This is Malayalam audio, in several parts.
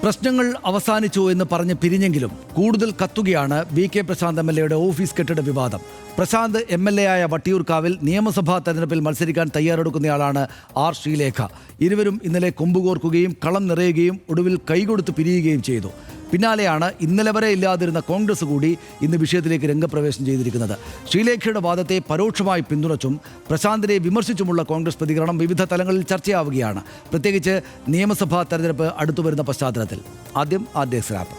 പ്രശ്നങ്ങൾ അവസാനിച്ചു എന്ന് പറഞ്ഞ് പിരിഞ്ഞെങ്കിലും കൂടുതൽ കത്തുകയാണ് വി.കെ. പ്രശാന്ത് എം.എൽ.എയുടെ ഓഫീസ് കെട്ടിട വിവാദം. പ്രശാന്ത് എം.എൽ.എ ആയ വട്ടിയൂർക്കാവിൽ നിയമസഭാ തെരഞ്ഞെടുപ്പിൽ മത്സരിക്കാൻ തയ്യാറെടുക്കുന്നയാളാണ് ആർ. ശ്രീലേഖ. ഇരുവരും ഇന്നലെ കൊമ്പുകോർക്കുകയും കളം നിറയുകയും ഒടുവിൽ കൈകൊടുത്ത് പിരിയുകയും ചെയ്തു. പിന്നാലെയാണ് ഇന്നലെ വരെ ഇല്ലാതിരുന്ന കോൺഗ്രസ് കൂടി ഇന്ന് വിഷയത്തിലേക്ക് രംഗപ്രവേശം ചെയ്തിരിക്കുന്നത്. ശ്രീലേഖയുടെ വാദത്തെ പരോക്ഷമായി പിന്തുണച്ചും പ്രശാന്തിനെ വിമർശിച്ചുമുള്ള കോൺഗ്രസ് പ്രതികരണം വിവിധ തലങ്ങളിൽ ചർച്ചയാവുകയാണ്, പ്രത്യേകിച്ച് നിയമസഭാ തെരഞ്ഞെടുപ്പ് അടുത്തുവരുന്ന പശ്ചാത്തലത്തിൽ. ആദ്യം ആർഡിഎക്സ് റാപ്പ്.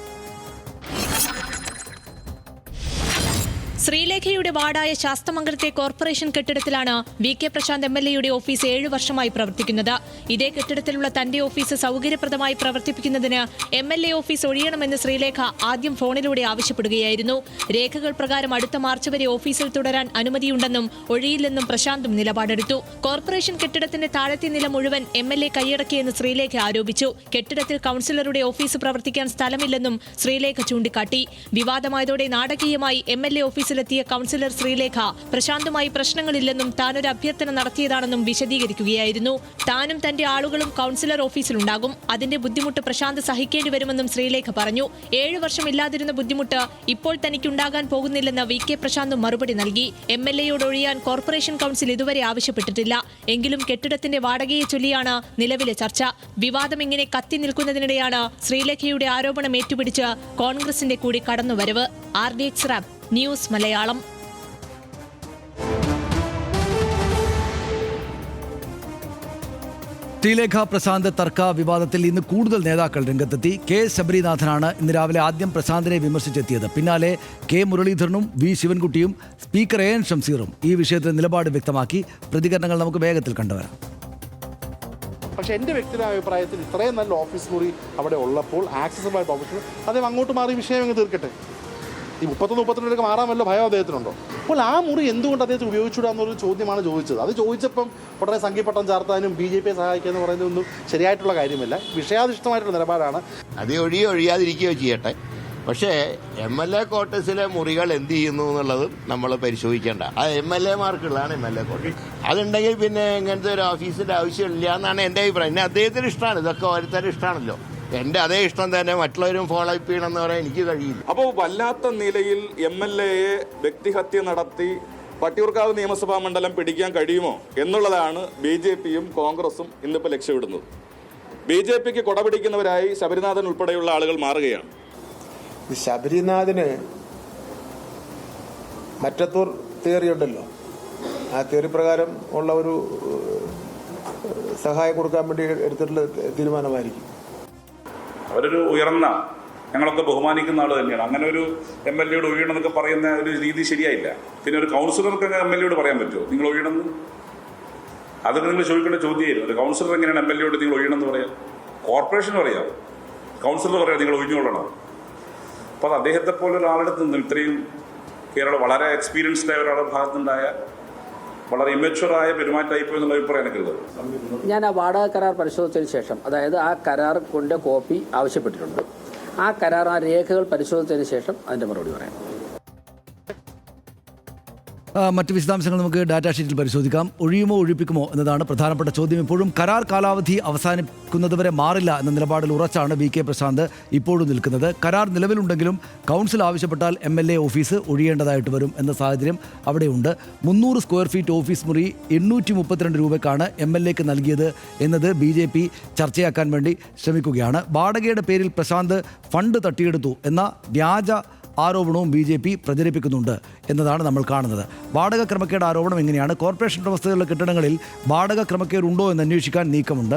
ശ്രീലേഖയുടെ വാർഡായ ശാസ്തമംഗലത്തെ കോർപ്പറേഷൻ കെട്ടിടത്തിലാണ് വി.കെ. പ്രശാന്ത് എം.എൽ.എയുടെ ഓഫീസ് 7 വർഷമായി പ്രവർത്തിക്കുന്നത്. ഇതേ കെട്ടിടത്തിലുള്ള തന്റെ ഓഫീസ് സൗകര്യപ്രദമായി പ്രവർത്തിപ്പിക്കുന്നതിന് എം.എൽ.എ ഓഫീസ് ഒഴിയണമെന്ന് ശ്രീലേഖ ആദ്യം ഫോണിലൂടെ ആവശ്യപ്പെടുകയായിരുന്നു. രേഖകൾ പ്രകാരം അടുത്ത മാർച്ച് വരെ ഓഫീസിൽ തുടരാൻ അനുമതിയുണ്ടെന്നും ഒഴിയില്ലെന്നും പ്രശാന്തും നിലപാടെടുത്തു. കോർപ്പറേഷൻ കെട്ടിടത്തിന്റെ താഴത്തെ നില മുഴുവൻ എം.എൽ.എ കൈയടക്കിയെന്ന് ശ്രീലേഖ ആരോപിച്ചു. കെട്ടിടത്തിൽ കൌൺസിലറുടെ ഓഫീസ് പ്രവർത്തിക്കാൻ സ്ഥലമില്ലെന്നും ശ്രീലേഖ ചൂണ്ടിക്കാട്ടി. വിവാദമായതോടെ നാടകീയമായി എം.എൽ.എ ഓഫീസിലെത്തിയ കൌൺസിലർ ശ്രീലേഖ പ്രശാന്തുമായി പ്രശ്നങ്ങളില്ലെന്നും താനൊരു അഭ്യർത്ഥന നടത്തിയതാണെന്നും വിശദീകരിക്കുകയായിരുന്നു. താനും തന്റെ ആളുകളും കൌൺസിലർ ഓഫീസിലുണ്ടാകും, അതിന്റെ ബുദ്ധിമുട്ട് പ്രശാന്ത് സഹിക്കേണ്ടി വരുമെന്നും ശ്രീലേഖ പറഞ്ഞു. 7 വർഷം ഇല്ലാതിരുന്ന ബുദ്ധിമുട്ട് ഇപ്പോൾ തനിക്കുണ്ടാകാൻ പോകുന്നില്ലെന്ന് വി.കെ. പ്രശാന്തും മറുപടി നൽകി. എം.എൽ.എയോട് ഒഴിയാൻ കോർപ്പറേഷൻ കൌൺസിൽ ഇതുവരെ ആവശ്യപ്പെട്ടിട്ടില്ല. എങ്കിലും കെട്ടിടത്തിന്റെ വാടകയെ ചൊല്ലിയാണ് നിലവിലെ ചർച്ച. വിവാദം ഇങ്ങനെ കത്തി നിൽക്കുന്നതിനിടെയാണ് ശ്രീലേഖയുടെ ആരോപണം ഏറ്റുപിടിച്ച് കോൺഗ്രസിന്റെ കൂടി കടന്നുവരവ്. ആർഡിഎക്സ് റാപ്പ് ന്യൂസ് മലയാളം. ശ്രീലേഖ പ്രശാന്ത് തർക്ക വിവാദത്തിൽ ഇന്ന് കൂടുതൽ നേതാക്കൾ രംഗത്തെത്തി. കെ ശബരിനാഥനാണ് ഇന്ന് രാവിലെ ആദ്യം പ്രശാന്തിനെ വിമർശിച്ചെത്തിയത്. പിന്നാലെ കെ മുരളീധരനും വി ശിവൻകുട്ടിയും സ്പീക്കർ എൻ ഷംസീറും ഈ വിഷയത്തിൽ നിലപാട് വ്യക്തമാക്കി. പ്രതികരണങ്ങൾ നമുക്ക് വേഗത്തിൽ കണ്ടുവരാം. പക്ഷേ എൻ്റെ വ്യക്തിപരമായ അഭിപ്രായത്തിൽ ഇത്രയും നല്ല ഓഫീസ് മുറി അവിടെ ഉള്ളപ്പോൾ ആക്സസബിൾ ആയിട്ട് ഓഫീസ് അദ്ദേഹം അങ്ങോട്ട് മാറി വിഷയം അങ്ങ് തീർക്കട്ടെ. ഈ 32 മാറാൻ വല്ല ഭയം അദ്ദേഹത്തിനുണ്ടോ? അപ്പോൾ ആ മുറി എന്തുകൊണ്ട് അദ്ദേഹത്തിന് ഉപയോഗിച്ചുകൂടാന്നൊരു ചോദ്യമാണ് ചോദിച്ചത്. അത് ചോദിച്ചപ്പം ഉടനെ സംഘീപട്ടം ചാർത്താനും BJP സഹായിക്കുക എന്ന് പറയുന്നതൊന്നും ശരിയായിട്ടുള്ള കാര്യമല്ല. വിഷയാധിഷ്ഠിതമായിട്ടുള്ള നിലപാടാണ്. അത് ഒഴിയാതിരിക്കുകയോ ചെയ്യട്ടെ. പക്ഷേ MLA ക്വാർട്ടേഴ്സിലെ മുറികൾ എന്ത് ചെയ്യുന്നു എന്നുള്ളത് നമ്മൾ പരിശോധിക്കേണ്ട. അത് MLA-മാർക്കുള്ളതാണ് MLA ക്വാർട്ടേഴ്സ്. അതുണ്ടെങ്കിൽ പിന്നെ ഇങ്ങനത്തെ ഒരു ഓഫീസിൻ്റെ ആവശ്യമില്ല എന്നാണ് എൻ്റെ അഭിപ്രായം. പിന്നെ അദ്ദേഹത്തിന് ഇഷ്ടമാണ്, ഇതൊക്കെ ഓരോരുത്തരും ഇഷ്ടമാണല്ലോ. എൻ്റെ അതേ ഇഷ്ടം തന്നെ മറ്റുള്ളവരും ഫോളോ അപ്പ് ചെയ്യണമെന്ന് പറയാൻ എനിക്ക് കഴിയില്ല. അപ്പോൾ വല്ലാത്ത നിലയിൽ MLA-യെ വ്യക്തിഹത്യ നടത്തി വട്ടിയൂർക്കാവ് നിയമസഭാ മണ്ഡലം പിടിക്കാൻ കഴിയുമോ എന്നുള്ളതാണ് BJP-യും കോൺഗ്രസും ഇന്നിപ്പോൾ ലക്ഷ്യമിടുന്നത്. BJP-ക്ക് കൊടപിടിക്കുന്നവരായി ശബരിനാഥൻ ഉൾപ്പെടെയുള്ള ആളുകൾ മാറുകയാണ്. ശബരിനാഥന് മറ്റത്തൂർ തിയറി ഉണ്ടല്ലോ, ആ തിയറി പ്രകാരം ഉള്ള ഒരു സഹായം കൊടുക്കാൻ വേണ്ടി എടുത്തിട്ടുള്ള തീരുമാനമായിരിക്കും. അവരൊരു ഉയർന്ന, ഞങ്ങളൊക്കെ ബഹുമാനിക്കുന്ന ആൾ തന്നെയാണ്. അങ്ങനെ ഒരു MLA-യോട് ഒഴിയണം എന്നൊക്കെ പറയുന്ന ഒരു രീതി ശരിയായില്ല. പിന്നെ ഒരു കൗൺസിലർക്ക് MLA-യോട് പറയാൻ പറ്റുമോ നിങ്ങൾ ഒഴിയണമെന്ന്? അതൊക്കെ നിങ്ങൾ ചോദിക്കേണ്ട ചോദ്യമായിരുന്നു. ഒരു കൗൺസിലർ എങ്ങനെയാണ് MLA-യോട് നിങ്ങൾ ഒഴിയണമെന്ന് പറയാം? കോർപ്പറേഷൻ പറയാം, കൗൺസിലർ പറയാം നിങ്ങൾ ഒഴിഞ്ഞുകൊള്ളണം. അപ്പോൾ അത് അദ്ദേഹത്തെ പോലെ ഒരാളെടുത്ത് നിന്നും ഇത്രയും കേരളം വളരെ എക്സ്പീരിയൻസ്ഡ് ആയ ഒരാളുടെ ഭാഗത്തുണ്ടായ വളരെ ഇമ്മച്വറായ പെരുമാറ്റമായിപ്പോയി എന്നുള്ള അഭിപ്രായം എനിക്കുള്ളത്. ഞാൻ ആ വാടക കരാർ പരിശോധിച്ചതിന് ശേഷം, അതായത് ആ കരാർ കൊണ്ട് കോപ്പി ആവശ്യപ്പെട്ടിട്ടുണ്ട്. ആ കരാർ, ആ രേഖകൾ പരിശോധിച്ചതിന് ശേഷം അതിൻ്റെ മറുപടി പറയാം. മറ്റ് വിശദാംശങ്ങൾ നമുക്ക് ഡാറ്റാ ഷീറ്റിൽ പരിശോധിക്കാം. ഒഴിയുമോ ഒഴിപ്പിക്കുമോ എന്നതാണ് പ്രധാനപ്പെട്ട ചോദ്യം. ഇപ്പോഴും കരാർ കാലാവധി അവസാനിക്കുന്നതുവരെ മാറില്ല എന്ന നിലപാടിൽ ഉറച്ചാണ് വി.കെ. പ്രശാന്ത് ഇപ്പോഴും നിൽക്കുന്നത്. കരാർ നിലവിലുണ്ടെങ്കിലും കൗൺസിൽ ആവശ്യപ്പെട്ടാൽ MLA ഓഫീസ് ഒഴിയേണ്ടതായിട്ട് വരും എന്ന സാഹചര്യം അവിടെയുണ്ട്. 300 സ്ക്വയർ ഫീറ്റ് ഓഫീസ് മുറി 832 രൂപയ്ക്കാണ് MLA-ക്ക് നൽകിയത് എന്നത് BJP ചർച്ചയാക്കാൻ വേണ്ടി ശ്രമിക്കുകയാണ്. വാടകയുടെ പേരിൽ പ്രശാന്ത് ഫണ്ട് തട്ടിയെടുത്തു എന്ന വ്യാജ ആരോപണവും BJP പ്രചരിപ്പിക്കുന്നുണ്ട് എന്നതാണ് നമ്മൾ കാണുന്നത്. വാടക ക്രമക്കേട് ആരോപണം എങ്ങനെയാണ്? കോർപ്പറേഷൻ ഉടമസ്ഥതയുള്ള കെട്ടിടങ്ങളിൽ വാടക ക്രമക്കേടുണ്ടോ എന്ന് അന്വേഷിക്കാൻ നീക്കമുണ്ട്.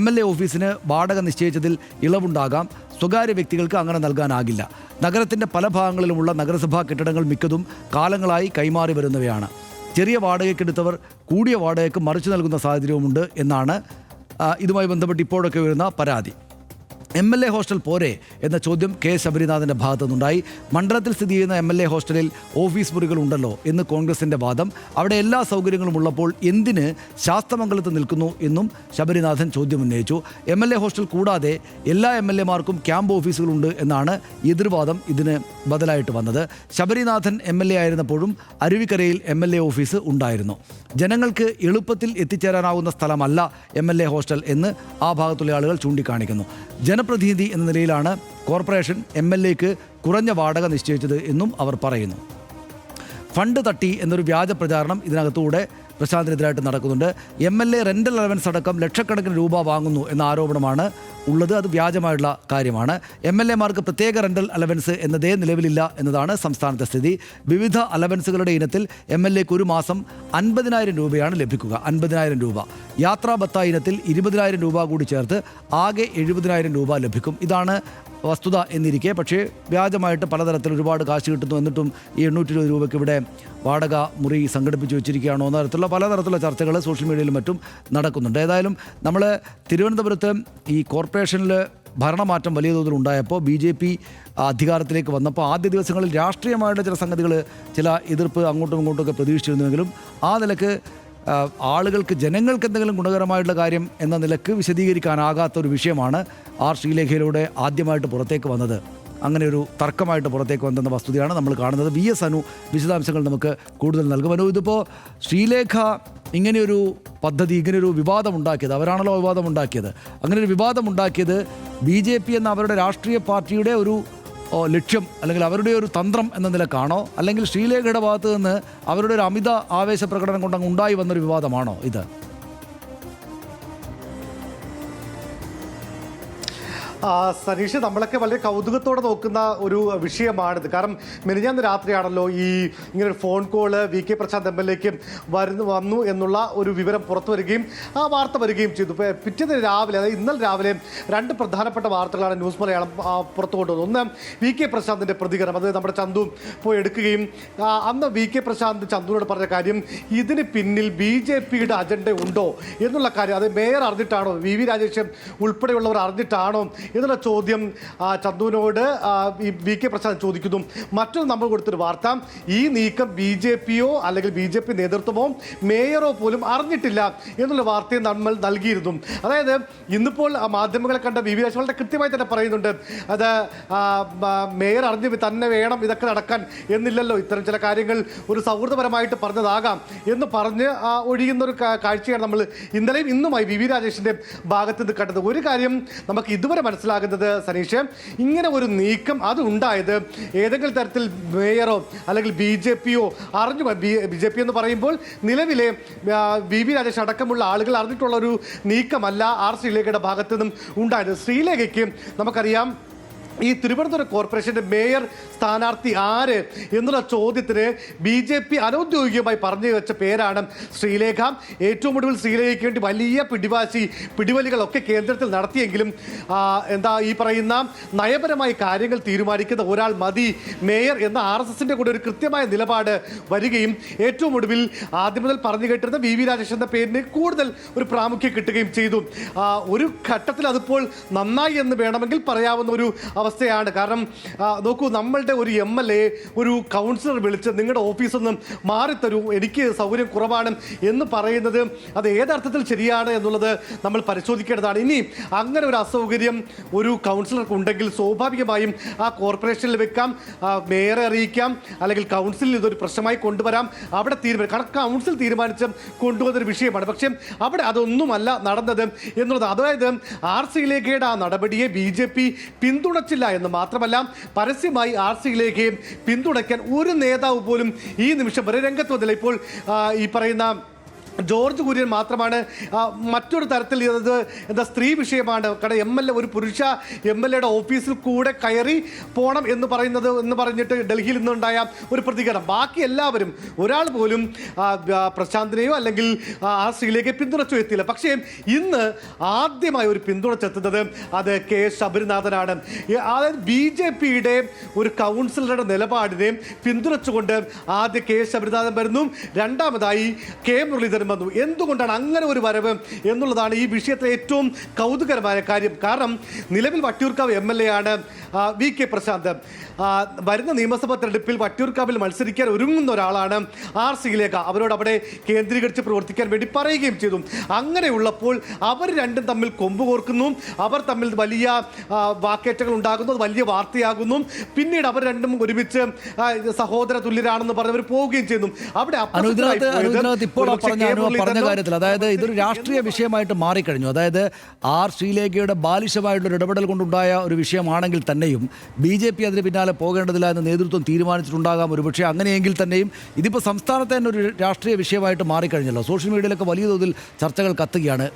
MLA ഓഫീസിന് വാടക നിശ്ചയിച്ചതിൽ ഇളവുണ്ടാകാം, സ്വകാര്യ വ്യക്തികൾക്ക് അങ്ങനെ നൽകാനാകില്ല. നഗരത്തിൻ്റെ പല ഭാഗങ്ങളിലുമുള്ള നഗരസഭാ കെട്ടിടങ്ങൾ മിക്കതും കാലങ്ങളായി കൈമാറി വരുന്നവയാണ്. ചെറിയ വാടകയ്ക്കെടുത്തവർ കൂടിയ വാടകയ്ക്ക് മറിച്ചു നൽകുന്ന സാഹചര്യവുമുണ്ട് എന്നാണ് ഇതുമായി ബന്ധപ്പെട്ട് ഇപ്പോഴൊക്കെ വരുന്ന പരാതി. MLA ഹോസ്റ്റൽ പോരെ എന്ന ചോദ്യം കെ ശബരിനാഥൻ്റെ ഭാഗത്തുനിന്നുണ്ടായി. മണ്ഡലത്തിൽ സ്ഥിതി ചെയ്യുന്ന MLA ഹോസ്റ്റലിൽ ഓഫീസ് മുറികൾ ഉണ്ടല്ലോ എന്ന് കോൺഗ്രസിൻ്റെ വാദം. അവിടെ എല്ലാ സൗകര്യങ്ങളും ഉള്ളപ്പോൾ എന്തിന് ശാസ്തമംഗലത്ത് നിൽക്കുന്നു എന്നും ശബരിനാഥൻ ചോദ്യം ഉന്നയിച്ചു. MLA ഹോസ്റ്റൽ കൂടാതെ എല്ലാ MLA-മാർക്കും ക്യാമ്പ് ഓഫീസുകളുണ്ട് എന്നാണ് എതിർവാദം ഇതിന് ബദലായിട്ട് വന്നത്. ശബരിനാഥൻ MLA ആയിരുന്നപ്പോഴും അരുവിക്കരയിൽ MLA ഓഫീസ് ഉണ്ടായിരുന്നു. ജനങ്ങൾക്ക് എളുപ്പത്തിൽ എത്തിച്ചേരാനാവുന്ന സ്ഥലമല്ല MLA ഹോസ്റ്റൽ എന്ന് ആ ഭാഗത്തുള്ള ആളുകൾ ചൂണ്ടിക്കാണിക്കുന്നു. ജനപ്രതിനിധി എന്ന നിലയിലാണ് കോർപ്പറേഷൻ MLAക്ക് കുറഞ്ഞ വാടക നിശ്ചയിച്ചത് എന്നും അവർ പറയുന്നു. ഫണ്ട് തട്ടി എന്നൊരു വ്യാജ പ്രചാരണം ഇതിനകത്തൂടെ പ്രശാന്തിനെതിരായിട്ട് നടക്കുന്നുണ്ട്. MLA റെൻ്റൽ അലവൻസ് അടക്കം ലക്ഷക്കണക്കിന് രൂപ വാങ്ങുന്നു എന്ന ആരോപണമാണ് ഉള്ളത്. അത് വ്യാജമായുള്ള കാര്യമാണ്. MLAമാർക്ക് പ്രത്യേക റെൻ്റൽ അലവൻസ് എന്നതേ നിലവിലില്ല എന്നതാണ് സംസ്ഥാനത്തെ സ്ഥിതി. വിവിധ അലവൻസുകളുടെ ഇനത്തിൽ MLAക്ക് ഒരു മാസം 50,000 രൂപയാണ് ലഭിക്കുക. 50,000 രൂപ. യാത്രാ ഭത്ത ഇനത്തിൽ 20,000 രൂപ കൂടി ചേർത്ത് ആകെ 70,000 രൂപ ലഭിക്കും. ഇതാണ് വസ്തുത എന്നിരിക്കെ പക്ഷേ വ്യാജമായിട്ട് പലതരത്തിൽ ഒരുപാട് കാശ് കിട്ടുന്നു. എന്നിട്ടും ഈ 820 രൂപയ്ക്ക് ഇവിടെ വാടക മുറി സംഘടിപ്പിച്ച് വെച്ചിരിക്കുകയാണോ എന്ന തരത്തിലുള്ള പലതരത്തിലുള്ള ചർച്ചകൾ സോഷ്യൽ മീഡിയയിലും മറ്റും നടക്കുന്നുണ്ട്. ഏതായാലും നമ്മൾ തിരുവനന്തപുരത്ത് ഈ കോർപ്പറേഷനിൽ ഭരണമാറ്റം വലിയ തോതിൽ ഉണ്ടായപ്പോൾ BJP അധികാരത്തിലേക്ക് വന്നപ്പോൾ ആദ്യ ദിവസങ്ങളിൽ രാഷ്ട്രീയമായിട്ട് ചില സംഗതികൾ, ചില എതിർപ്പ് അങ്ങോട്ടും ഇങ്ങോട്ടുമൊക്കെ പ്രതീക്ഷിച്ചിരുന്നുവെങ്കിലും ആ നിലക്ക് ആളുകൾക്ക്, ജനങ്ങൾക്ക് എന്തെങ്കിലും ഗുണകരമായിട്ടുള്ള കാര്യം എന്ന നിലക്ക് വിശദീകരിക്കാനാകാത്ത ഒരു വിഷയമാണ് ശ്രീലേഖയിലൂടെ ആദ്യമായിട്ട് പുറത്തേക്ക് വന്നത്. അങ്ങനെ ഒരു തർക്കമായിട്ട് പുറത്തേക്ക് വന്നെന്ന വസ്തുതയാണ് നമ്മൾ കാണുന്നത്. VS അനു വിശദാംശങ്ങൾ നമുക്ക് കൂടുതൽ നൽകും. അനു, ഇതിപ്പോൾ ശ്രീലേഖ ഇങ്ങനെയൊരു പദ്ധതി, ഇങ്ങനെയൊരു വിവാദമുണ്ടാക്കിയത്, അവരാണല്ലോ വിവാദമുണ്ടാക്കിയത്. അങ്ങനെ ഒരു വിവാദമുണ്ടാക്കിയത് BJP എന്ന അവരുടെ രാഷ്ട്രീയ പാർട്ടിയുടെ ഒരു ലക്ഷ്യം അല്ലെങ്കിൽ അവരുടെ ഒരു തന്ത്രം എന്ന നിലക്കാണോ, അല്ലെങ്കിൽ ശ്രീലേഖയുടെ ഭാഗത്ത് നിന്ന് അവരുടെ ഒരു അമിത ആവേശ പ്രകടനം കൊണ്ടങ്ങ് ഉണ്ടായി വന്നൊരു വിവാദമാണോ ഇത്? സനീഷ്, നമ്മളൊക്കെ വളരെ കൗതുകത്തോടെ നോക്കുന്ന ഒരു വിഷയമാണിത്. കാരണം മിനിഞ്ഞാന്ന് രാത്രിയാണല്ലോ ഇങ്ങനെ ഒരു ഫോൺ കോള് VK പ്രശാന്ത് MLAക്ക് വന്നു എന്നുള്ള ഒരു വിവരം പുറത്തു വരികയും ആ വാർത്ത വരികയും ചെയ്തു. പിറ്റേന്ന് രാവിലെ, അതായത് ഇന്നലെ രാവിലെ 2 പ്രധാനപ്പെട്ട വാർത്തകളാണ് ന്യൂസ് മലയാളം പുറത്തു കൊണ്ടുവന്നത്. ഒന്ന് VK പ്രശാന്തിൻ്റെ പ്രതികരണം, അത് നമ്മുടെ ചന്തു പോയി എടുക്കുകയും അന്ന് VK പ്രശാന്ത് ചന്തുവിനോട് പറഞ്ഞ കാര്യം, ഇതിന് പിന്നിൽ BJPയുടെ അജണ്ട ഉണ്ടോ എന്നുള്ള കാര്യം, അത് മേയർ അറിഞ്ഞിട്ടാണോ, VV രാജേഷ് ഉൾപ്പെടെയുള്ളവർ അറിഞ്ഞിട്ടാണോ എന്നുള്ള ചോദ്യം ചന്തുവിനോട് VK പ്രശാന്ത് ചോദിക്കുന്നു. മറ്റൊരു നമ്മൾ കൊടുത്തൊരു വാർത്ത, ഈ നീക്കം BJPയോ അല്ലെങ്കിൽ BJP നേതൃത്വമോ മേയറോ പോലും അറിഞ്ഞിട്ടില്ല എന്നുള്ള വാർത്തയും നമ്മൾ നൽകിയിരുന്നു. അതായത് ഇന്നിപ്പോൾ മാധ്യമങ്ങളെ കണ്ട VV രാജേഷ് വളരെ കൃത്യമായി തന്നെ പറയുന്നുണ്ട്, അത് മേയർ അറിഞ്ഞ് തന്നെ വേണം ഇതൊക്കെ നടക്കാൻ എന്നില്ലല്ലോ, ഇത്തരം ചില കാര്യങ്ങൾ ഒരു സൗഹൃദപരമായിട്ട് പറഞ്ഞതാകാം എന്ന് പറഞ്ഞ് ഒഴിയുന്ന ഒരു കാഴ്ചയാണ് നമ്മൾ ഇന്നലെയും ഇന്നുമായി VV രാജേഷിൻ്റെ ഭാഗത്ത് നിന്ന് കണ്ടത്. ഒരു കാര്യം നമുക്ക് ഇതുവരെ മനസ്സിലാകുന്നത് സനീഷ്, ഇങ്ങനെ ഒരു നീക്കം അത് ഉണ്ടായത് ഏതെങ്കിലും തരത്തിൽ മേയറോ അല്ലെങ്കിൽ BJPയോ അറിഞ്ഞു. BJP എന്ന് പറയുമ്പോൾ നിലവിലെ VV രാജേഷ് അടക്കമുള്ള ആളുകൾ അറിഞ്ഞിട്ടുള്ള ഒരു നീക്കമല്ല ശ്രീലേഖയുടെ ഭാഗത്തു നിന്നും ഉണ്ടായത്. ശ്രീലേഖയ്ക്ക് നമുക്കറിയാം, ഈ തിരുവനന്തപുരം കോർപ്പറേഷൻ്റെ മേയർ സ്ഥാനാർത്ഥി ആര് എന്നുള്ള ചോദ്യത്തിന് BJP അനൗദ്യോഗികമായി പറഞ്ഞു വെച്ച പേരാണ് ശ്രീലേഖ. ഏറ്റവും ഒടുവിൽ ശ്രീലേഖയ്ക്ക് വേണ്ടി വലിയ പിടിവലികളൊക്കെ കേന്ദ്രത്തിൽ നടത്തിയെങ്കിലും ഈ പറയുന്ന നയപരമായ കാര്യങ്ങൾ തീരുമാനിക്കുന്ന ഒരാൾ മതി മേയർ എന്ന RSSൻ്റെ കൂടെ ഒരു കൃത്യമായ നിലപാട് വരികയും ഏറ്റവും ഒടുവിൽ ആദ്യം മുതൽ പറഞ്ഞു കേട്ടിരുന്ന VV രാജേഷ് എന്ന പേരിന് കൂടുതൽ ഒരു പ്രാമുഖ്യം കിട്ടുകയും ചെയ്തു. ഒരു ഘട്ടത്തിൽ അതിപ്പോൾ നന്നായി എന്ന് വേണമെങ്കിൽ പറയാവുന്ന ഒരു അവസ്ഥയാണ്. കാരണം നോക്കൂ, നമ്മളുടെ ഒരു MLA ഒരു കൗൺസിലർ വിളിച്ച് നിങ്ങളുടെ ഓഫീസൊന്നും മാറിത്തരൂ, എനിക്ക് സൗകര്യം കുറവാണ് എന്ന് പറയുന്നത് അത് ഏതർത്ഥത്തിൽ ശരിയാണ് എന്നുള്ളത് നമ്മൾ പരിശോധിക്കേണ്ടതാണ്. ഇനി അങ്ങനെ ഒരു അസൗകര്യം ഒരു കൗൺസിലർക്ക് ഉണ്ടെങ്കിൽ സ്വാഭാവികമായും ആ കോർപ്പറേഷനിൽ വെക്കാം, മേയറെ അറിയിക്കാം, അല്ലെങ്കിൽ കൗൺസിലിൽ ഇതൊരു പ്രശ്നമായി കൊണ്ടുവരാം. അവിടെ കാരണം കൗൺസിൽ തീരുമാനിച്ച് കൊണ്ടുവന്നൊരു വിഷയമാണ്. പക്ഷേ അവിടെ അതൊന്നുമല്ല നടന്നത് എന്നുള്ളത്. അതായത് ശ്രീലേഖയുടെ ആ നടപടിയെ BJP പിന്തുണച്ചില്ല എന്ന് മാത്രമല്ല, പരസ്യമായി ശ്രീലേഖയെ പിന്തുണയ്ക്കാൻ ഒരു നേതാവ് പോലും ഈ നിമിഷം വരെ രംഗത്ത് വന്നില്ല. ഇപ്പോൾ ഈ പറയുന്ന ജോർജ് കുര്യൻ മാത്രമാണ് മറ്റൊരു തരത്തിൽ ഇത് സ്ത്രീ വിഷയമാണ്. കാരണം MLA ഒരു പുരുഷ MLAയുടെ ഓഫീസിൽ കൂടെ കയറി പോകണം എന്ന് പറഞ്ഞിട്ട് ഡൽഹിയിൽ നിന്നുണ്ടായ ഒരു പ്രതികരണം. ബാക്കി എല്ലാവരും, ഒരാൾ പോലും പ്രശാന്തിനെയോ അല്ലെങ്കിൽ ശ്രീലേഖയെ പിന്തുണച്ചോ എത്തിയില്ല. പക്ഷേ ഇന്ന് ആദ്യമായി ഒരു പിന്തുണച്ചെത്തുന്നത് അത് K ശബരിനാഥനാണ്. അതായത് BJPയുടെ ഒരു കൗൺസിലറുടെ നിലപാടിനെ പിന്തുണച്ചുകൊണ്ട് ആദ്യം K ശബരിനാഥൻ വരുന്നു, രണ്ടാമതായി K മുരളീധരൻ വന്നു. എന്തുകൊണ്ടാണ് അങ്ങനെ ഒരു വരവ് എന്നുള്ളതാണ് ഈ വിഷയത്തിലെ ഏറ്റവും കൗതുകരമായ കാര്യം. കാരണം നിലവിൽ വട്ടിയൂർക്കാവ് MLA ആണ് വി കെ പ്രശാന്ത് വരുന്ന നിയമസഭാ തെരഞ്ഞെടുപ്പിൽ വട്ടിയൂർക്കാവിൽ മത്സരിക്കാൻ ഒരുങ്ങുന്ന ഒരാളാണ് ആർ ശ്രീലേഖ. അവരോട് അവിടെ കേന്ദ്രീകരിച്ച് പ്രവർത്തിക്കാൻ വേണ്ടി പറയുകയും ചെയ്തു. അങ്ങനെയുള്ളപ്പോൾ അവർ രണ്ടും തമ്മിൽ കൊമ്പ് കോർക്കുന്നു, അവർ തമ്മിൽ വലിയ വാക്കേറ്റങ്ങൾ ഉണ്ടാകുന്നു, അത് വലിയ വാർത്തയാകുന്നു. പിന്നീട് അവർ രണ്ടും ഒരുമിച്ച് സഹോദര തുല്യരാണെന്ന് പറഞ്ഞവർ പോവുകയും ചെയ്യുന്നു. അവിടെ ഇപ്പോൾ പറഞ്ഞ കാര്യത്തിൽ, അതായത് ഇതൊരു രാഷ്ട്രീയ വിഷയമായിട്ട് മാറിക്കഴിഞ്ഞു. അതായത് ആർ ശ്രീലേഖയുടെ ബാലിശമായിട്ടുള്ള ഇടപെടൽ കൊണ്ടുണ്ടായ ഒരു വിഷയമാണെങ്കിൽ തന്നെയും BJP അതിന് പിന്നാലെ പോകേണ്ടതില്ല എന്ന് നേതൃത്വം തീരുമാനിച്ചിട്ടുണ്ടാകാം ഒരുപക്ഷെ. അങ്ങനെയെങ്കിൽ തന്നെയും ഇതിപ്പോൾ സംസ്ഥാനത്തെ തന്നെ ഒരു രാഷ്ട്രീയ വിഷയമായിട്ട് മാറിക്കഴിഞ്ഞല്ലോ. സോഷ്യൽ മീഡിയയിലൊക്കെ വലിയ തോതിൽ ചർച്ചകൾ കത്തുകയാണ്,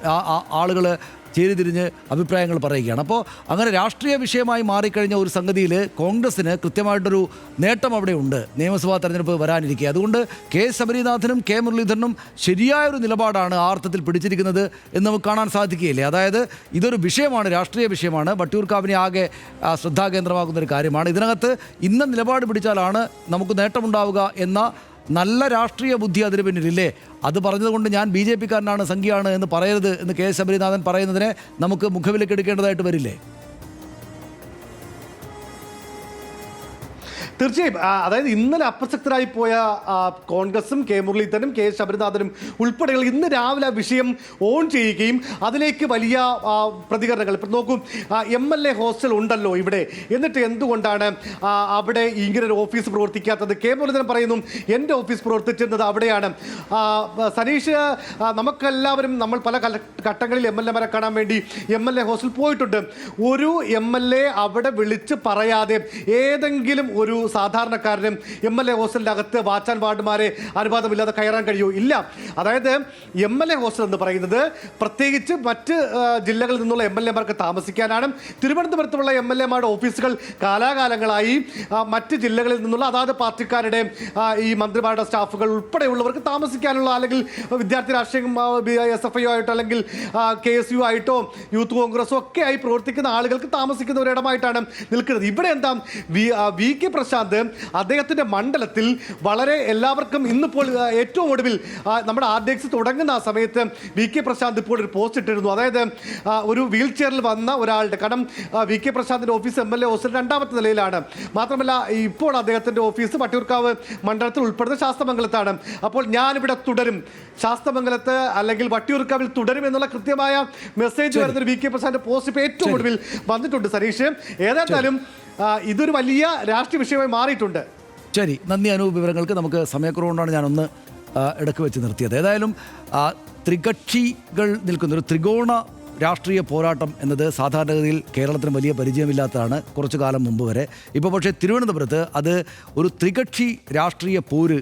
ആളുകൾ ചേരിതിരിഞ്ഞ് അഭിപ്രായങ്ങൾ പറയുകയാണ്. അപ്പോൾ അങ്ങനെ രാഷ്ട്രീയ വിഷയമായി മാറിക്കഴിഞ്ഞ ഒരു സംഗതിയിൽ കോൺഗ്രസിന് കൃത്യമായിട്ടൊരു നേട്ടം അവിടെ ഉണ്ട്, നിയമസഭാ തെരഞ്ഞെടുപ്പ് വരാനിരിക്കുക. അതുകൊണ്ട് കെ ശബരിനാഥനും കെ മുരളീധരനും ശരിയായൊരു നിലപാടാണ് ആ അർത്ഥത്തിൽ പിടിച്ചിരിക്കുന്നത് എന്ന് നമുക്ക് കാണാൻ സാധിക്കുകയില്ലേ. അതായത് ഇതൊരു വിഷയമാണ്, രാഷ്ട്രീയ വിഷയമാണ്, വട്ടിയൂർക്കാവിനെ ആകെ ശ്രദ്ധാകേന്ദ്രമാകുന്ന ഒരു കാര്യമാണ്. ഇതിനകത്ത് ഇന്ന നിലപാട് പിടിച്ചാലാണ് നമുക്ക് നേട്ടമുണ്ടാവുക എന്ന നല്ല രാഷ്ട്രീയ ബുദ്ധി അതിന് പിന്നിലില്ലേ. അത് പറഞ്ഞതുകൊണ്ട് ഞാൻ BJP-കാരനാണ്, സംഖ്യയാണ് എന്ന് പറയരുത് എന്ന് കെ ശബരിനാഥൻ പറയുന്നതിനെ നമുക്ക് മുഖവിലേക്ക് എടുക്കേണ്ടതായിട്ട് വരില്ലേ? തീർച്ചയായും. അതായത് ഇന്നലെ അപ്രസക്തരായി പോയ കോൺഗ്രസും കെ മുരളീധരനും കെ ശബരിനാഥനും ഉൾപ്പെടെയുള്ള ഇന്ന് രാവിലെ ആ വിഷയം ഓൺ ചെയ്യുകയും അതിലേക്ക് വലിയ പ്രതികരണങ്ങൾ. ഇപ്പം നോക്കൂ, MLA ഹോസ്റ്റൽ ഉണ്ടല്ലോ ഇവിടെ, എന്നിട്ട് എന്തുകൊണ്ടാണ് അവിടെ ഇങ്ങനെ ഒരു ഓഫീസ് പ്രവർത്തിക്കാത്തത്? കെ മുരളീധരൻ പറയുന്നു എൻ്റെ ഓഫീസ് പ്രവർത്തിച്ചിരുന്നത് അവിടെയാണ്. സനീഷ്, നമുക്കെല്ലാവരും നമ്മൾ പല ഘട്ടങ്ങളിൽ MLA-മാരെ കാണാൻ വേണ്ടി MLA ഹോസ്റ്റൽ പോയിട്ടുണ്ട്. ഒരു MLA അവിടെ വിളിച്ച് പറയാതെ ഏതെങ്കിലും ഒരു സാധാരണക്കാരനും MLA ഹോസ്റ്റലിൻ്റെ അകത്ത് വാച്ചാൻ വാർഡുമാരെ അനുവാദമില്ലാതെ കയറാൻ കഴിയുമോ? ഇല്ല. അതായത് MLA ഹോസ്റ്റൽ എന്ന് പറയുന്നത് പ്രത്യേകിച്ച് മറ്റ് ജില്ലകളിൽ നിന്നുള്ള MLA-മാർക്ക് താമസിക്കാനാണ്. തിരുവനന്തപുരത്തുള്ള MLA-മാരുടെ ഓഫീസുകൾ കാലാകാലങ്ങളായി മറ്റ് ജില്ലകളിൽ നിന്നുള്ള അതാത് പാർട്ടിക്കാരുടെ ഈ മന്ത്രിമാരുടെ സ്റ്റാഫുകൾ ഉൾപ്പെടെയുള്ളവർക്ക് താമസിക്കാനുള്ള, അല്ലെങ്കിൽ വിദ്യാർത്ഥി രാഷ്ട്രീയം SFI ആയിട്ടോ അല്ലെങ്കിൽ KSU ആയിട്ടോ യൂത്ത് കോൺഗ്രസോ ഒക്കെ ആയി പ്രവർത്തിക്കുന്ന ആളുകൾക്ക് താമസിക്കുന്ന ഒരിടമായിട്ടാണ് നിൽക്കുന്നത്. ഇവിടെ എന്താ, വി കെ പ്രശാന്ത് അദ്ദേഹത്തിൻ്റെ മണ്ഡലത്തിൽ വളരെ എല്ലാവർക്കും ഇന്നിപ്പോൾ ഏറ്റവും ഒടുവിൽ നമ്മുടെ RDX തുടങ്ങുന്ന ആ സമയത്ത് വി കെ പ്രശാന്ത് ഇപ്പോൾ ഒരു പോസ്റ്റ് ഇട്ടിരുന്നു. അതായത് ഒരു വീൽ ചെയറിൽ വന്ന ഒരാളുടെ, കാരണം വി കെ പ്രശാന്തിൻ്റെ ഓഫീസ് MLA ഹോസ്റ്റൽ 2ാമത്തെ നിലയിലാണ്. മാത്രമല്ല ഇപ്പോൾ അദ്ദേഹത്തിൻ്റെ ഓഫീസ് വട്ടിയൂർക്കാവ് മണ്ഡലത്തിൽ ഉൾപ്പെടുന്ന ശാസ്തമംഗലത്താണ്. അപ്പോൾ ഞാനിവിടെ തുടരും, ശാസ്തമംഗലത്ത് അല്ലെങ്കിൽ വട്ടിയൂർക്കാവിൽ തുടരും എന്നുള്ള കൃത്യമായ മെസ്സേജ് വരുന്നൊരു വി കെ പ്രശാന്തിൻ്റെ പോസ്റ്റ് ഇപ്പോൾ ഏറ്റവും ഒടുവിൽ വന്നിട്ടുണ്ട്. സനീഷ്, ഏതായാലും ഇതൊരു വലിയ രാഷ്ട്രീയ വിഷയമായി മാറിയിട്ടുണ്ട്. ശരി, നന്ദി അനൂപ്. വിവരങ്ങൾക്ക് നമുക്ക് സമയക്കുറവുകൊണ്ടാണ് ഞാനൊന്ന് ഇടയ്ക്ക് വെച്ച് നിർത്തിയത്. ഏതായാലും ത്രികക്ഷികൾ നിൽക്കുന്ന ഒരു ത്രികോണ രാഷ്ട്രീയ പോരാട്ടം എന്നത് സാധാരണഗതിയിൽ കേരളത്തിന് വലിയ പരിചയമില്ലാത്തതാണ് കുറച്ചു കാലം മുമ്പ് വരെ. ഇപ്പോൾ പക്ഷേ തിരുവനന്തപുരത്ത് അത് ഒരു ത്രികക്ഷി രാഷ്ട്രീയ പോര്,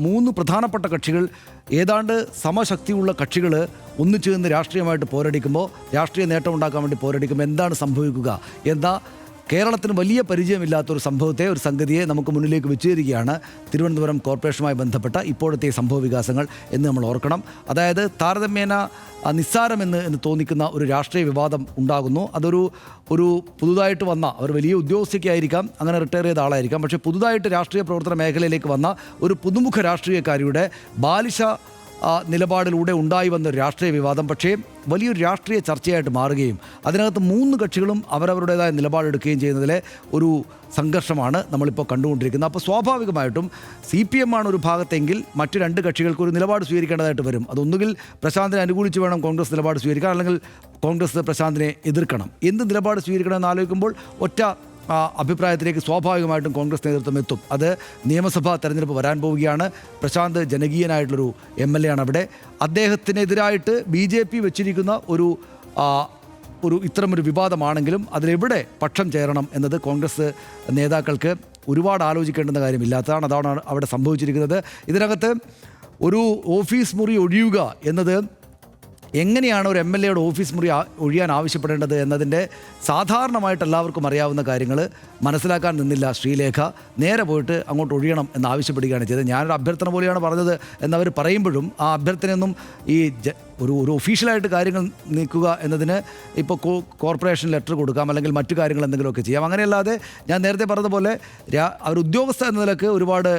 3 പ്രധാനപ്പെട്ട കക്ഷികൾ, ഏതാണ്ട് സമശക്തിയുള്ള കക്ഷികൾ ഒന്നിച്ചു നിന്ന് രാഷ്ട്രീയമായിട്ട് പോരടിക്കുമ്പോൾ, രാഷ്ട്രീയ നേട്ടം ഉണ്ടാക്കാൻ വേണ്ടി പോരടിക്കുമ്പോൾ എന്താണ് സംഭവിക്കുക എന്ന കേരളത്തിന് വലിയ പരിചയമില്ലാത്തൊരു സംഭവത്തെ, ഒരു സംഗതിയെ നമുക്ക് മുന്നിലേക്ക് വെച്ചു തരികയാണ് തിരുവനന്തപുരം കോർപ്പറേഷനുമായി ബന്ധപ്പെട്ട ഇപ്പോഴത്തെ സംഭവ വികാസങ്ങൾ എന്ന് നമ്മൾ ഓർക്കണം. അതായത് താരതമ്യേന നിസ്സാരമെന്ന് തോന്നിക്കുന്ന ഒരു രാഷ്ട്രീയ വിവാദം ഉണ്ടാകുന്നു. അതൊരു പുതുതായിട്ട് വന്ന, അവർ വലിയ ഉദ്യോഗസ്ഥയ്ക്കായിരിക്കാം, അങ്ങനെ റിട്ടയർ ചെയ്ത ആളായിരിക്കാം, പക്ഷേ പുതുതായിട്ട് രാഷ്ട്രീയ പ്രവർത്തന മേഖലയിലേക്ക് വന്ന ഒരു പുതുമുഖ രാഷ്ട്രീയക്കാരിയുടെ ബാലിശ നിലപാടിലൂടെ ഉണ്ടായി വന്നൊരു രാഷ്ട്രീയ വിവാദം പക്ഷേ വലിയൊരു രാഷ്ട്രീയ ചർച്ചയായിട്ട് മാറുകയും അതിനകത്ത് 3 കക്ഷികളും അവരവരുടേതായ നിലപാടെടുക്കുകയും ചെയ്യുന്നതിലെ ഒരു സംഘർഷമാണ് നമ്മളിപ്പോൾ കണ്ടുകൊണ്ടിരിക്കുന്നത്. അപ്പോൾ സ്വാഭാവികമായിട്ടും CPM ആണ് ഒരു ഭാഗത്തെങ്കിൽ മറ്റ് 2 കക്ഷികൾക്ക് ഒരു നിലപാട് സ്വീകരിക്കേണ്ടതായിട്ട് വരും. അതൊന്നുകിൽ പ്രശാന്തിനെ അനുകൂലിച്ച് വേണം കോൺഗ്രസ് നിലപാട് സ്വീകരിക്കാൻ, അല്ലെങ്കിൽ കോൺഗ്രസ് പ്രശാന്തിനെ എതിർക്കണം. എന്ത് നിലപാട് സ്വീകരിക്കണമെന്ന് ആലോചിക്കുമ്പോൾ ഒറ്റ അഭിപ്രായത്തിലേക്ക് സ്വാഭാവികമായിട്ടും കോൺഗ്രസ് നേതൃത്വം എത്തും. അത് നിയമസഭാ തെരഞ്ഞെടുപ്പ് വരാൻ പോവുകയാണ്. പ്രശാന്ത് ജനകീയനായിട്ടുള്ളൊരു MLA ആണ് അവിടെ. അദ്ദേഹത്തിനെതിരായിട്ട് BJP വെച്ചിരിക്കുന്ന ഒരു ഇത്തരമൊരു വിവാദമാണെങ്കിലും അതിലെവിടെ പക്ഷം ചേരണം എന്നത് കോൺഗ്രസ് നേതാക്കൾക്ക് ഒരുപാട് ആലോചിക്കേണ്ടുന്ന കാര്യമില്ലാത്തതാണ്. അതാണ് അവിടെ സംഭവിച്ചിരിക്കുന്നത്. ഇതിനകത്ത് ഒരു ഓഫീസ് മുറി ഒഴിയുക എന്നത്, എങ്ങനെയാണ് ഒരു MLA-യുടെ ഓഫീസ് മുറി ഒഴിയാൻ ആവശ്യപ്പെടേണ്ടത് എന്നതിൻ്റെ സാധാരണമായിട്ട് എല്ലാവർക്കും അറിയാവുന്ന കാര്യങ്ങൾ മനസ്സിലാക്കാൻ നിന്നില്ല ശ്രീലേഖ. നേരെ പോയിട്ട് അങ്ങോട്ട് ഒഴിയണം എന്നാവശ്യപ്പെടുകയാണ് ചെയ്തത്. ഞാനൊരു അഭ്യർത്ഥന പോലെയാണ് പറഞ്ഞത് എന്നവർ പറയുമ്പോഴും ആ അഭ്യർത്ഥനയൊന്നും ഈ ഒരു ഒഫീഷ്യലായിട്ട് കാര്യങ്ങൾ നീക്കുക എന്നതിന് ഇപ്പോൾ കോർപ്പറേഷൻ ലെറ്റർ കൊടുക്കാം, അല്ലെങ്കിൽ മറ്റു കാര്യങ്ങൾ എന്തെങ്കിലുമൊക്കെ ചെയ്യാം. അങ്ങനെയല്ലാതെ ഞാൻ നേരത്തെ പറഞ്ഞതുപോലെ ഒരു ഉദ്യോഗസ്ഥ എന്ന നിലക്ക് ഒരുപാട്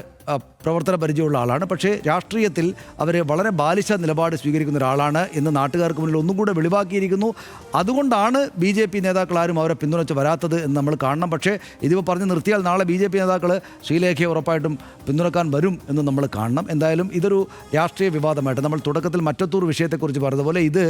പ്രവർത്തന പരിചയമുള്ള ആളാണ്. പക്ഷേ രാഷ്ട്രീയത്തിൽ അവർ വളരെ ബാലിശ നിലപാട് സ്വീകരിക്കുന്ന ഒരാളാണ് എന്ന് നാട്ടുകാർക്ക് മുന്നിൽ ഒന്നും കൂടെ വെളിവാക്കിയിരിക്കുന്നു. അതുകൊണ്ടാണ് BJP നേതാക്കൾ ആരും അവരെ പിന്തുണച്ച് വരാത്തത് എന്ന് നമ്മൾ കാണണം. പക്ഷേ ഇതിപ്പോൾ പറഞ്ഞ് നിർത്തിയാൽ നാളെ BJP നേതാക്കൾ ശ്രീലേഖയെ ഉറപ്പായിട്ടും പിന്തുണക്കാൻ വരും എന്ന് നമ്മൾ കാണണം. എന്തായാലും ഇതൊരു രാഷ്ട്രീയ വിവാദമായിട്ട് നമ്മൾ തുടക്കത്തിൽ മറ്റത്തൂർ വിഷയത്തെക്കുറിച്ച് പറഞ്ഞതുപോലെ ഇത്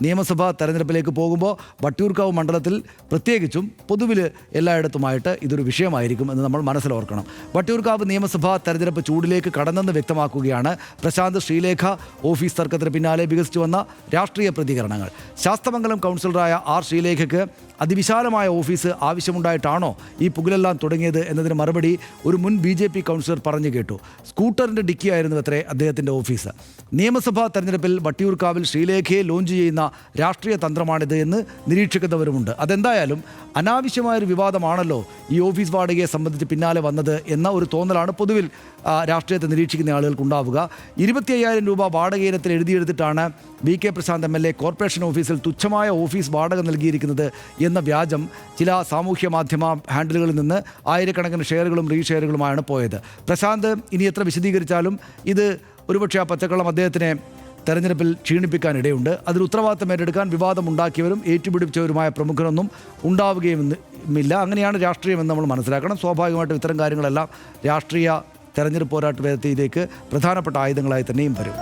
നിയമസഭാ തെരഞ്ഞെടുപ്പിലേക്ക് പോകുമ്പോൾ വട്ടിയൂർക്കാവ് മണ്ഡലത്തിൽ പ്രത്യേകിച്ചും പൊതുവിൽ എല്ലായിടത്തുമായിട്ട് ഇതൊരു വിഷയമായിരിക്കും എന്ന് നമ്മൾ മനസ്സിലോർക്കണം. വട്ടിയൂർക്കാവ് നിയമസഭാ തെരഞ്ഞെടുപ്പ് ചൂടിലേക്ക് കടന്നെന്ന് വ്യക്തമാക്കുകയാണ് പ്രശാന്ത് ശ്രീലേഖ ഓഫീസ് തർക്കത്തിന് പിന്നാലെ വികസിച്ചു വന്ന രാഷ്ട്രീയ പ്രതികരണങ്ങൾ. ശാസ്തമംഗലം കൗൺസിലറായ R. ശ്രീലേഖയ്ക്ക് അതിവിശാലമായ ഓഫീസ് ആവശ്യമുണ്ടായിട്ടാണോ ഈ പുകലെല്ലാം തുടങ്ങിയത് എന്നതിന് മറുപടി ഒരു മുൻ BJP കൗൺസിലർ പറഞ്ഞു കേട്ടു. സ്കൂട്ടറിൻ്റെ ഡിക്കിയായിരുന്നു അത്രേ അദ്ദേഹത്തിൻ്റെ ഓഫീസ്. നിയമസഭാ തെരഞ്ഞെടുപ്പിൽ വട്ടിയൂർക്കാവിൽ ശ്രീലേഖയെ ലോഞ്ച് ചെയ്യുന്ന രാഷ്ട്രീയ തന്ത്രമാണിത് എന്ന് നിരീക്ഷിക്കുന്നവരുമുണ്ട്. അതെന്തായാലും അനാവശ്യമായൊരു വിവാദമാണല്ലോ ഈ ഓഫീസ് വാടകയെ സംബന്ധിച്ച് പിന്നാലെ വന്നത് എന്ന ഒരു തോന്നലാണ് പൊതുവിൽ രാഷ്ട്രീയത്തെ നിരീക്ഷിക്കുന്ന ആളുകൾക്ക് ഉണ്ടാവുക. 25,000 രൂപ വാടക ഇനത്തിൽ എഴുതിയെടുത്തിട്ടാണ് VK പ്രശാന്ത് MLA കോർപ്പറേഷൻ ഓഫീസിൽ തുച്ഛമായ ഓഫീസ് വാടക നൽകിയിരിക്കുന്നത് എന്ന വ്യാജം ചില സാമൂഹ്യ മാധ്യമ ഹാൻഡിലുകളിൽ നിന്ന് ആയിരക്കണക്കിന് ഷെയറുകളും റീഷെയറുകളുമാണ് പോയത്. പ്രശാന്ത് ഇനി എത്ര വിശദീകരിച്ചാലും ഇത് ഒരുപക്ഷെ ആ പച്ചക്കള്ളം അദ്ദേഹത്തിനെ തെരഞ്ഞെടുപ്പിൽ ക്ഷീണിപ്പിക്കാനിടയുണ്ട്. അതിൽ ഉത്തരവാദിത്തം ഏറ്റെടുക്കാൻ വിവാദമുണ്ടാക്കിയവരും ഏറ്റുപിടിച്ചവരുമായ പ്രമുഖരൊന്നും ഉണ്ടാവുകയുമില്ല. അങ്ങനെയാണ് രാഷ്ട്രീയമെന്ന് നമ്മൾ മനസ്സിലാക്കണം. സ്വാഭാവികമായിട്ടും ഇത്തരം കാര്യങ്ങളെല്ലാം രാഷ്ട്രീയ തെരഞ്ഞെടുപ്പ് പോരാട്ട വേദിയിലേക്ക് പ്രധാനപ്പെട്ട ആയുധങ്ങളായി തന്നെയും വരും.